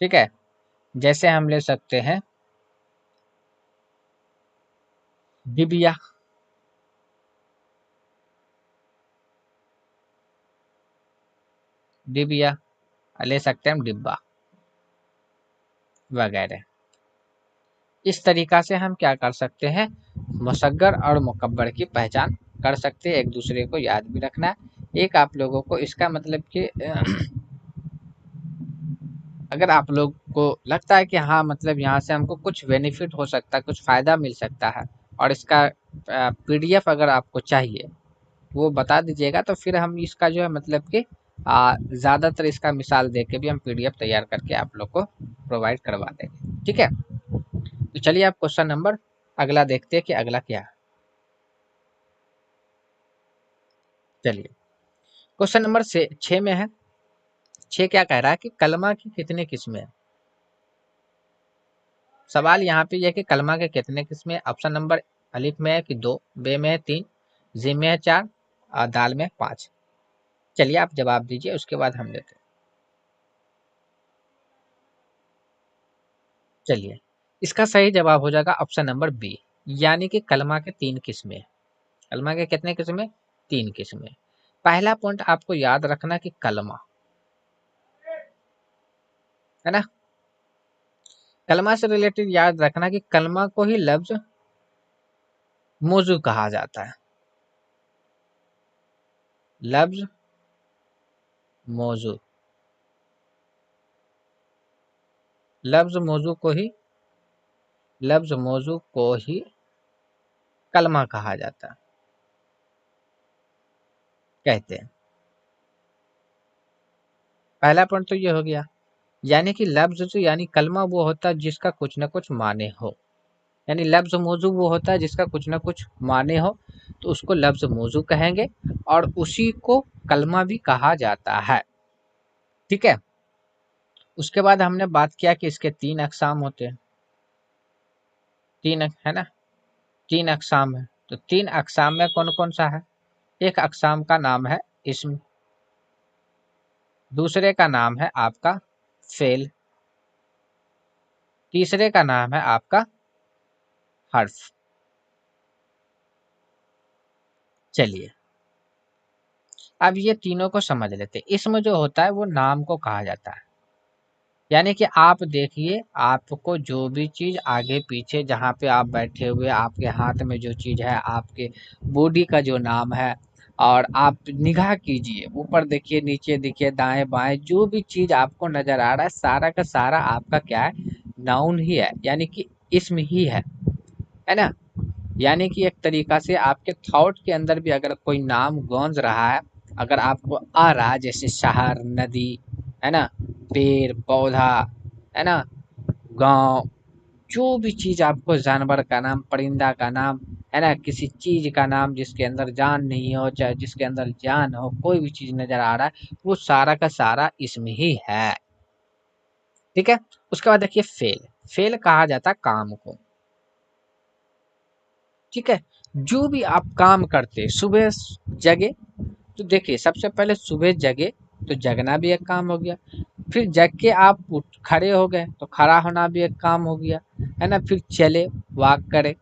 ठीक है। जैसे हम ले सकते हैं डिबिया, डिबिया, ले सकते हैं हम डिब्बा वगैरह। इस तरीका से हम क्या कर सकते हैं, मुसग्गर और मुकब्बर की पहचान कर सकते हैं। एक दूसरे को याद भी रखना है। एक आप लोगों को इसका मतलब कि अगर आप लोग को लगता है कि हाँ मतलब यहाँ से हमको कुछ बेनिफिट हो सकता है, कुछ फ़ायदा मिल सकता है, और इसका पीडीएफ अगर आपको चाहिए वो बता दीजिएगा, तो फिर हम इसका जो है मतलब कि ज़्यादातर इसका मिसाल दे के भी हम पीडीएफ तैयार करके आप लोग को प्रोवाइड करवा देंगे। ठीक है। तो चलिए आप क्वेश्चन नंबर अगला देखते हैं कि अगला क्या है। चलिए क्वेश्चन नंबर 6 में है। 6 क्या कह रहा है कि कलमा की कितने किस्में हैं। सवाल यहाँ पे यह है कि कलमा के कितने किस्में हैं। ऑप्शन नंबर अलिफ में है कि 2, बे में है 3, जी में है 4, और दाल में 5। चलिए आप जवाब दीजिए, उसके बाद हम लेते हैं। चलिए इसका सही जवाब हो जाएगा ऑप्शन नंबर बी, यानी कि कलमा के 3 किस्में। कलमा के कितने किस्में, 3 किस्में। पहला पॉइंट आपको याद रखना कि कलमा, है ना, कलमा से रिलेटेड याद रखना कि कलमा को ही लफ्ज मौजू कहा जाता है। लफ्ज मौजू, लफ्ज मौजू को ही, लफ्ज मौजू को ही कलमा कहा जाता है, कहते हैं। पहला पॉइंट तो ये हो गया। यानी कि लफ्ज जो यानी कलमा वो होता है जिसका कुछ ना कुछ माने हो, यानी लफ्ज मौजू वो होता है जिसका कुछ ना कुछ माने हो, तो उसको लफ्ज मौजू कहेंगे, और उसी को कलमा भी कहा जाता है। ठीक है। उसके बाद हमने बात किया कि इसके 3 अक़साम होते हैं। 3 है ना, 3 अक़साम है। तो 3 अक़साम में कौन कौन सा है। एक अक़साम का नाम है इस्म, दूसरे का नाम है आपका फेल, तीसरे का नाम है आपका हर्फ। चलिए अब ये तीनों को समझ लेते हैं। इसमें जो होता है वो नाम को कहा जाता है, यानी कि आप देखिए आपको जो भी चीज आगे पीछे जहाँ पे आप बैठे हुए, आपके हाथ में जो चीज है, आपके बॉडी का जो नाम है, और आप निगाह कीजिए ऊपर देखिए, नीचे देखिए, दाएं बाएं, जो भी चीज आपको नजर आ रहा है सारा का सारा आपका क्या है, नाउन ही है, यानी कि इसम ही है ना। यानी कि एक तरीका से आपके थॉट के अंदर भी अगर कोई नाम गूंज रहा है, अगर आपको आ रहा है, जैसे शहर, नदी, है ना, पेड़ पौधा, है ना, गांव, जो भी चीज आपको, जानवर का नाम, परिंदा का नाम, है ना, किसी चीज का नाम जिसके अंदर जान नहीं हो, चाहे जिसके अंदर जान हो, कोई भी चीज नजर आ रहा है वो सारा का सारा इसमें ही है। ठीक है। उसके बाद देखिए फेल, फेल कहा जाता है काम को। ठीक है। जो भी आप काम करते, सुबह जगे, तो देखिए सबसे पहले सुबह जगे तो जगना भी एक काम हो गया, फिर जग के आप उठ खड़े हो गए तो खड़ा होना भी एक काम हो गया, है ना, फिर चले, वॉक करे,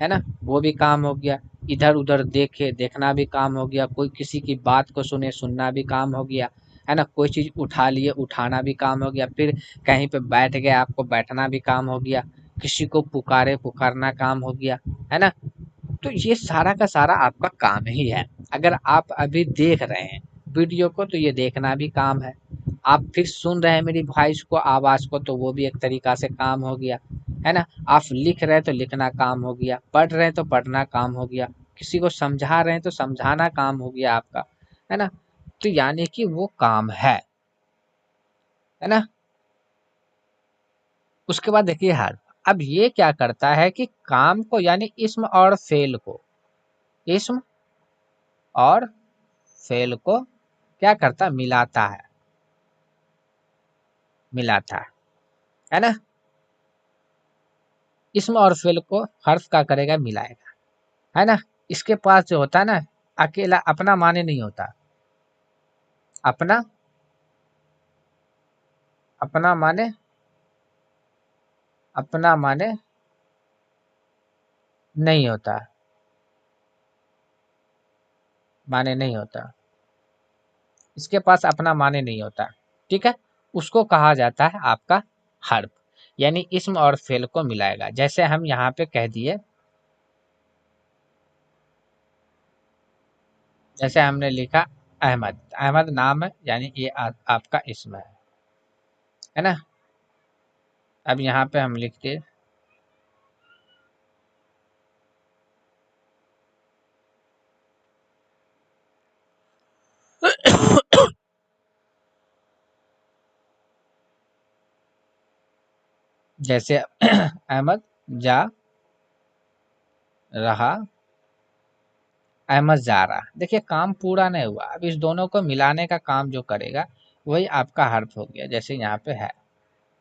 है ना, वो भी काम हो गया। इधर उधर देखे, देखना भी काम हो गया, कोई किसी की बात को सुने, सुनना भी काम हो गया, है ना, कोई चीज उठा लिए, उठाना भी काम हो गया, फिर कहीं पे बैठ गए आपको बैठना भी काम हो गया, किसी को पुकारे पुकारना काम हो गया, है ना। तो ये सारा का सारा आपका काम ही है। अगर आप अभी देख रहे हैं वीडियो को तो ये देखना भी काम है, आप फिर सुन रहे हैं मेरी वॉइस को, आवाज को, तो वो भी एक तरीका से काम हो गया, है ना। आप लिख रहे हैं तो लिखना काम हो गया, पढ़ रहे हैं तो पढ़ना काम हो गया, किसी को समझा रहे हैं तो समझाना काम हो गया आपका, है ना। तो यानी कि वो काम है ना। उसके बाद देखिए हाल, अब ये क्या करता है कि काम को यानी इसम और फेल को, इसम और फेल को क्या करता है, मिलाता है, मिलाता है ना। इसम और फेल को हर्फ का करेगा, मिलाएगा, है ना। इसके पास जो होता है ना, अकेला अपना माने नहीं होता, अपना, अपना माने, अपना माने नहीं होता, माने नहीं होता, इसके पास अपना माने नहीं होता, ठीक है। उसको कहा जाता है आपका हर्फ, यानी इसम और फेल को मिलाएगा। जैसे हम यहाँ पे कह दिए, जैसे हमने लिखा अहमद, अहमद नाम है, यानी ये आपका इसम है ना। अब यहाँ पे हम लिखते जैसे अहमद जा रहा, अहमद जा रहा, देखिए काम पूरा नहीं हुआ, अब इस दोनों को मिलाने का काम जो करेगा वही आपका हर्फ हो गया। जैसे यहाँ पे है,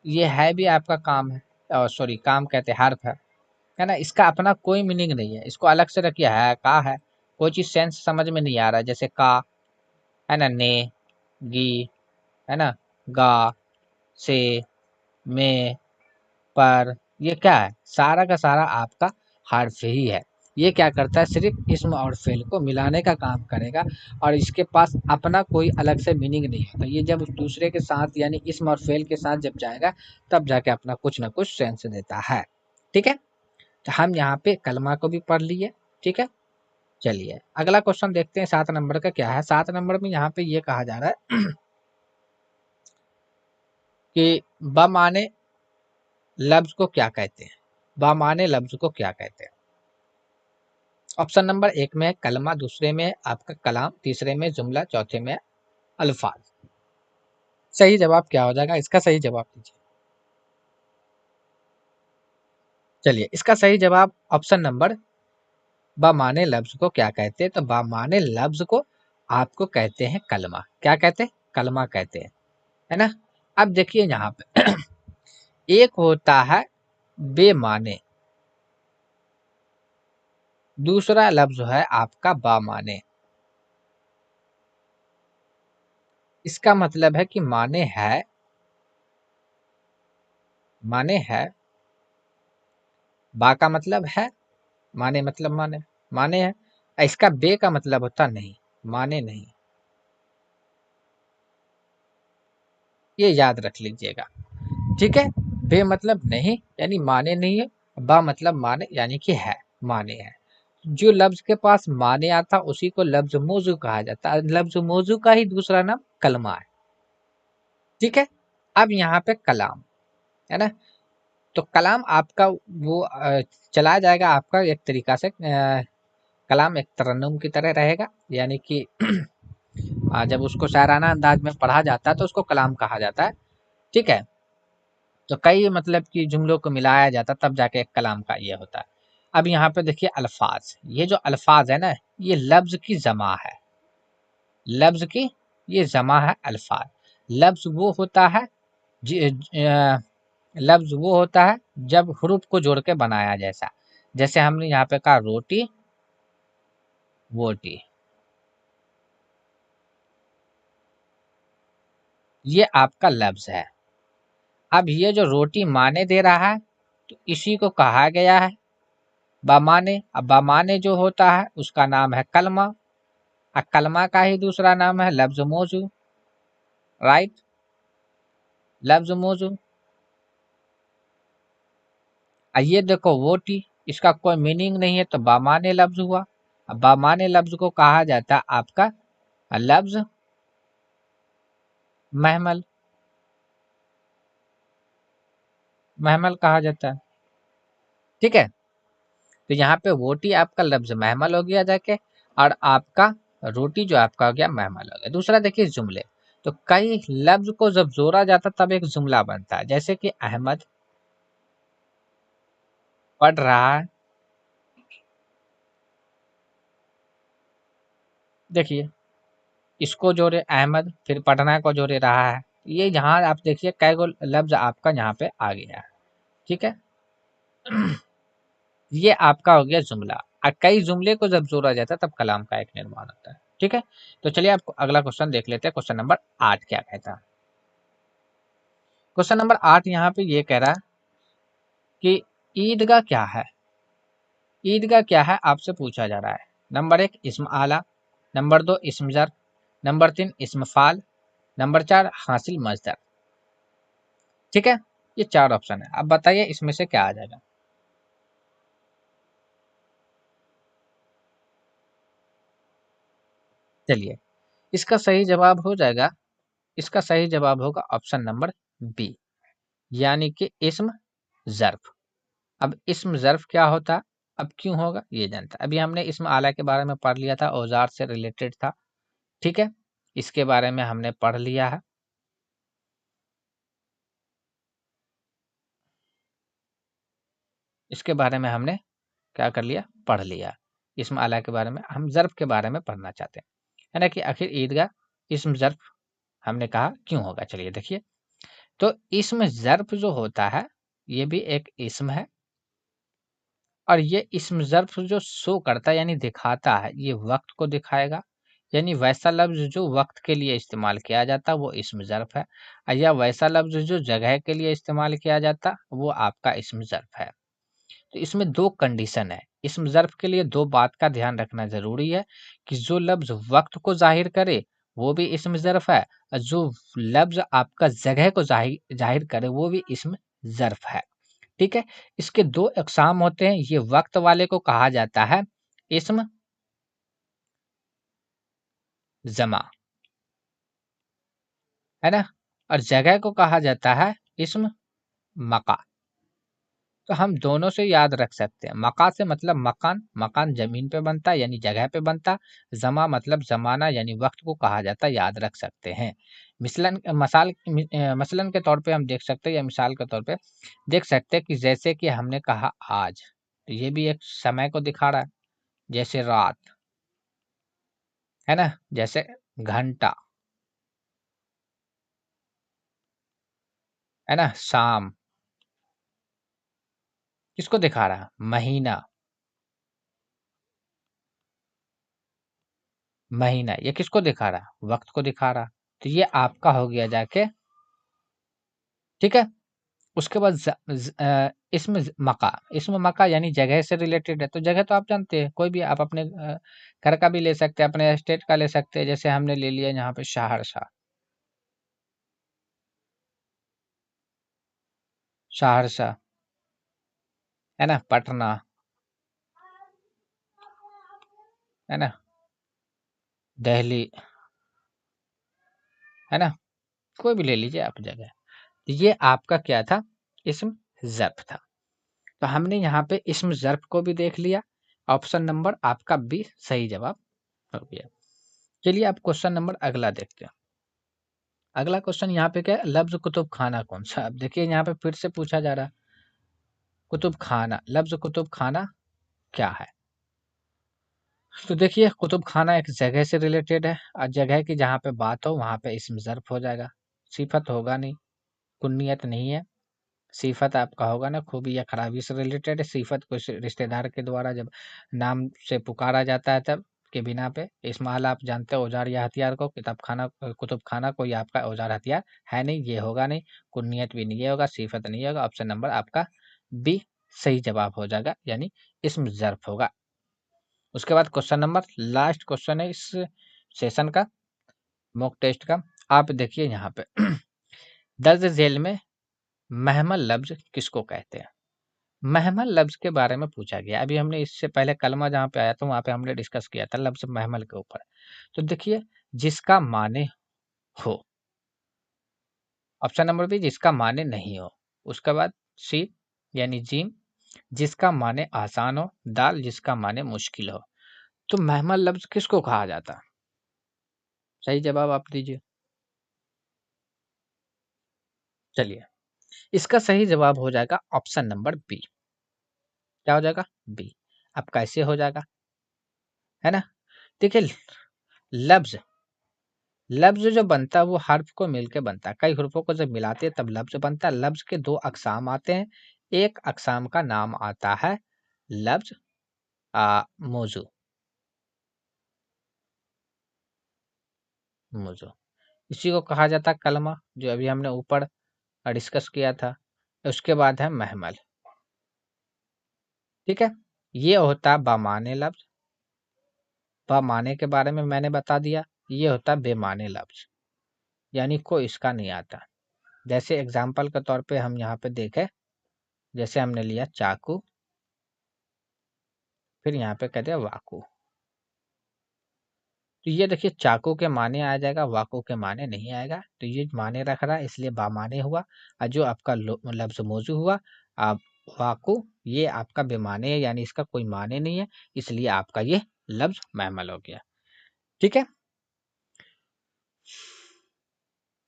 ये है भी आपका काम है, सॉरी काम कहते हैं, हर्फ है ना। इसका अपना कोई मीनिंग नहीं है, इसको अलग से रखिए, है का है, कोई चीज सेंस समझ में नहीं आ रहा है, जैसे का, है ना, ने, गी, है ना, गा, से, में, पर, ये क्या है, सारा का सारा आपका हर्फ ही है। ये क्या करता है, सिर्फ इसम और फेल को मिलाने का काम करेगा, और इसके पास अपना कोई अलग से मीनिंग नहीं होता। ये जब दूसरे के साथ यानी इसम और फेल के साथ जब जाएगा तब जाके अपना कुछ ना कुछ सेंस देता है, ठीक है। तो हम यहाँ पे कलमा को भी पढ़ लिए, ठीक है। चलिए अगला क्वेश्चन देखते हैं, 7 नंबर का क्या है। 7 नंबर में यहाँ पे ये कहा जा रहा है कि बमाने लफ्ज को क्या कहते हैं, बमाने लफ्ज को क्या कहते हैं। ऑप्शन नंबर 1 में है कलमा, दूसरे में है आपका कलाम, तीसरे में जुमला, चौथे में है अल्फाज। सही जवाब क्या हो जाएगा, इसका सही जवाब दीजिए। चलिए इसका सही जवाब ऑप्शन नंबर, बमाने लफ्ज को क्या कहते हैं, तो बमाने लफ्ज को आपको कहते हैं कलमा। क्या कहते हैं, कलमा कहते हैं, है ना। अब देखिए यहाँ पे एक होता है बेमाने, दूसरा लफ्ज है आपका बामाने। इसका मतलब है कि माने है, माने है, बा का मतलब है, माने मतलब माने, माने है। इसका बे का मतलब होता नहीं, माने नहीं, ये याद रख लीजिएगा, ठीक है। बे मतलब नहीं यानी माने नहीं है, बा मतलब माने यानी कि है, माने है। जो लफ्ज के पास माने आता उसी को लफ्ज मौजू कहा जाता है, लफ्ज मौजू का ही दूसरा नाम कलमा है, ठीक है। अब यहाँ पे कलाम, है ना। तो कलाम आपका वो चला जाएगा आपका एक तरीका से, कलाम एक तरन्नुम की तरह रहेगा, यानी कि जब उसको शायराना अंदाज में पढ़ा जाता है तो उसको कलाम कहा जाता है, ठीक है। तो कई मतलब कि जुमलों को मिलाया जाता है तब जाके एक कलाम का ये होता है। अब यहाँ पे देखिए अल्फाज, ये जो अल्फाज है ना, ये लफ्ज की जमा है, लफ्ज की ये जमा है अल्फाज। लफ्ज वो होता है लफ्ज वो होता है जब हरूफ को जोड़ के बनाया, जैसा जैसे हमने यहाँ पे कहा रोटी वोटी, ये आपका लफ्ज है। अब ये जो रोटी माने दे रहा है तो इसी को कहा गया है बामाने, अब बामाने जो होता है उसका नाम है कलमा, और कलमा का ही दूसरा नाम है लफ्ज मौजू, राइट, लफ्ज मौजू। ये देखो वोटी, इसका कोई मीनिंग नहीं है तो बामाने लफ्ज हुआ। अब बामाने लफ्ज को कहा जाता है आपका लफ्ज महमल, महमल कहा जाता है, ठीक है। तो यहाँ पे वोटी आपका लफ्ज महमल हो गया जाके, और आपका रोटी जो आपका हो गया महमल हो गया। दूसरा देखिए जुमले, तो कई लफ्ज को जब जोड़ा जाता तब एक जुमला बनता है, जैसे कि अहमद पढ़ रहा है, देखिए इसको जोड़े अहमद, फिर पढ़ना को जोड़े रहा है, ये यहाँ आप देखिए कई गो लफ्ज आपका यहाँ पे आ गया है, ठीक है। ये आपका हो गया जुमला, और कई जुमले को जब जोड़ा जाता है तब कलाम का एक निर्माण होता है, ठीक है। तो चलिए आपको अगला क्वेश्चन देख लेते हैं, क्वेश्चन नंबर 8 क्या कहता है। क्वेश्चन नंबर 8 यहाँ पे ये कह रहा है कि ईदगाह क्या है, ईदगाह क्या है आपसे पूछा जा रहा है। नंबर 1 इस्म आला, नंबर 2 इस्म जर, नंबर 3 इस्म फाल, नंबर 4 हासिल मजदर, ठीक है। ये 4 ऑप्शन है, अब बताइए इसमें से क्या आ जाएगा। चलिए इसका सही जवाब हो जाएगा, इसका सही जवाब होगा ऑप्शन नंबर बी, यानी कि इस्म ज़र्फ। अब इस्म ज़र्फ क्या होता है, अब क्यों होगा ये जानता है। अभी हमने इस्म आला के बारे में पढ़ लिया था, औजार से रिलेटेड था, ठीक है, इसके बारे में हमने पढ़ लिया है। इसके बारे में हमने क्या कर लिया, पढ़ लिया। इस्म आला के बारे में, हम ज़र्फ के बारे में पढ़ना चाहते हैं, है ना, कि आखिर ईदगाह इस्म ज़र्फ हमने कहा क्यों होगा। चलिए देखिए, तो इस्म ज़र्फ जो होता है ये भी एक इस्म है, और ये इस्म ज़र्फ़ जो शो करता है यानी दिखाता है, ये वक़्त को दिखाएगा, यानी वैसा लफ़्ज़ जो वक़्त के लिए इस्तेमाल किया जाता है वो इस्म ज़र्फ़ है, या वैसा लफ़्ज़ जो जगह के लिए इस्तेमाल किया जाता वो आपका इस्म ज़र्फ़ है। तो इसमें 2 कंडीशन है, इस्म ज़र्फ़ के लिए 2 बात का ध्यान रखना ज़रूरी है कि जो लफ़्ज़ वक़्त को ज़ाहिर करे वो भी इस्म ज़र्फ़ है, और जो लफ़्ज़ आपका जगह को ज़ाहिर करे वो भी इस्म ज़र्फ़ है। ठीक है? इसके 2 अक़साम होते हैं, ये वक़्त वाले को कहा जाता है इस्म ज़मा, है ना? और जगह को कहा जाता है इस्म मका। तो हम दोनों से याद रख सकते हैं। मका से मतलब मकान, मकान ज़मीन पे बनता है यानी जगह पे बनता। ज़मा मतलब ज़माना यानी वक़्त को कहा जाता है, याद रख सकते हैं। मसलन के तौर पे हम देख सकते हैं, या मिसाल के तौर पे देख सकते हैं कि जैसे कि हमने कहा आज, तो ये भी एक समय को दिखा रहा है, जैसे रात, है ना? जैसे घंटा, है ना? शाम, किसको दिखा रहा है? महीना, महीना ये किसको दिखा रहा है? वक़्त को दिखा रहा। तो ये आपका हो गया जाके, ठीक है? उसके बाद इसमें मका यानी जगह से रिलेटेड है। तो जगह तो आप जानते हैं, कोई भी आप अपने घर का भी ले सकते हैं, अपने स्टेट का ले सकते हैं। जैसे हमने ले लिया यहाँ पे सहरसा, सहरसा, है ना? पटना, है ना? दिल्ली, है ना? कोई भी ले लीजिए आप जगह। तो ये आपका क्या था? इस्म ज़र्फ़ था। तो हमने यहाँ पे इस्म ज़र्फ़ को भी देख लिया। ऑप्शन नंबर आपका बी सही जवाब हो गया। चलिए अब क्वेश्चन नंबर अगला देखते हैं। अगला क्वेश्चन यहाँ पे क्या है? लफ्ज़ कुतुब खाना कौन-सा? अब देखिए यहाँ पे फिर से पूछा जा रहा है, कुतुब खाना, लफ्ज़ कुतुब खाना क्या है? तो देखिए कुतुब खाना एक जगह से रिलेटेड है, और जगह की जहाँ पे बात हो वहाँ पे इस्म ज़र्फ़ हो जाएगा। सिफ़त होगा नहीं, कुन्नियत नहीं है। सिफ़त आपका होगा ना खूबी या खराबी से रिलेटेड है। सिफ़त कोई रिश्तेदार के द्वारा जब नाम से पुकारा जाता है तब के बिना पे। इस्माल आप जानते हो औजार या हथियार को, कुतुब खाना कोई आपका औजार हथियार है नहीं, ये होगा नहीं। कुन्नियत भी नहीं, ये होगा, सिफ़त नहीं होगा। ऑप्शन नंबर आपका बी सही जवाब हो जाएगा, यानी इसम ज़र्फ़ होगा। उसके बाद क्वेश्चन नंबर लास्ट क्वेश्चन है इस सेशन का, मॉक टेस्ट का। आप देखिए यहाँ पे दर्ज झेल में महमल लफ्ज़ किसको कहते हैं? महमल लफ्ज़ के बारे में पूछा गया। अभी हमने इससे पहले कलमा जहाँ पे आया था वहाँ पे हमने डिस्कस किया था लफ्ज़ महमल के ऊपर। तो देखिए, जिसका माने हो, ऑप्शन नंबर बी जिसका माने नहीं हो। उसके बाद सी यानी जीम जिसका माने आसान हो, दाल जिसका माने मुश्किल हो। तो महमल लफ्ज़ किसको कहा जाता है? सही जवाब आप दीजिए। चलिए, इसका सही जवाब हो जाएगा ऑप्शन नंबर बी। क्या हो जाएगा? बी। अब कैसे हो जाएगा? है ना? देखिए, लफ्ज़ लफ्ज़ जो बनता है वो हर्फ को मिलके बनता है। कई हुर्फ़ों को जब मिलाते हैं तब लफ्ज़ बनता है। लफ्ज़ के 2 अक़साम आते हैं। एक अक़साम का नाम आता है लफ्ज़ मौज़ू। मौज़ू। इसी को कहा जाता है कलमा, जो अभी हमने ऊपर डिस्कस किया था। उसके बाद है महमल। ठीक है? ये होता है बामाने लफ्ज़। बामाने के बारे में मैंने बता दिया। ये होता है बेमाने लफ्ज़, यानी कोई इसका नहीं आता। जैसे एग्ज़ाम्पल के तौर पे हम यहाँ पे देखें, जैसे हमने लिया चाकू, फिर यहाँ पे कहते हैं वाकू। तो ये देखिए चाकू के माने आ जाएगा, वाकू के माने नहीं आएगा। तो ये माने रख रहा है इसलिए बामाने हुआ, और जो आपका लफ्ज़ मौजू हुआ आप वाकू, ये आपका बेमाने है, यानी इसका कोई माने नहीं है, इसलिए आपका ये लफ्ज़ महमल हो गया। ठीक है?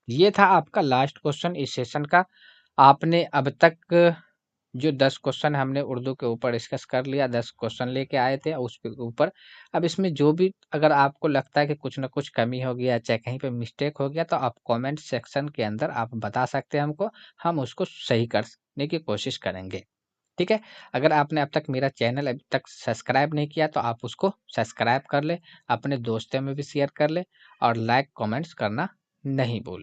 ये था आपका लास्ट क्वेश्चन इस सेशन का। आपने अब तक जो 10 क्वेश्चन हमने उर्दू के ऊपर डिस्कस कर लिया, 10 क्वेश्चन लेके आए थे उसके ऊपर। अब इसमें जो भी अगर आपको लगता है कि कुछ न कुछ कमी हो गया, चाहे कहीं पे मिस्टेक हो गया, तो आप कमेंट सेक्शन के अंदर आप बता सकते हैं हमको, हम उसको सही करने की कोशिश करेंगे। ठीक है? अगर आपने अब तक मेरा चैनल अभी तक सब्सक्राइब नहीं किया, तो आप उसको सब्सक्राइब कर लें, अपने दोस्तों में भी शेयर कर लें और लाइक, कमेंट्स करना नहीं भूलें।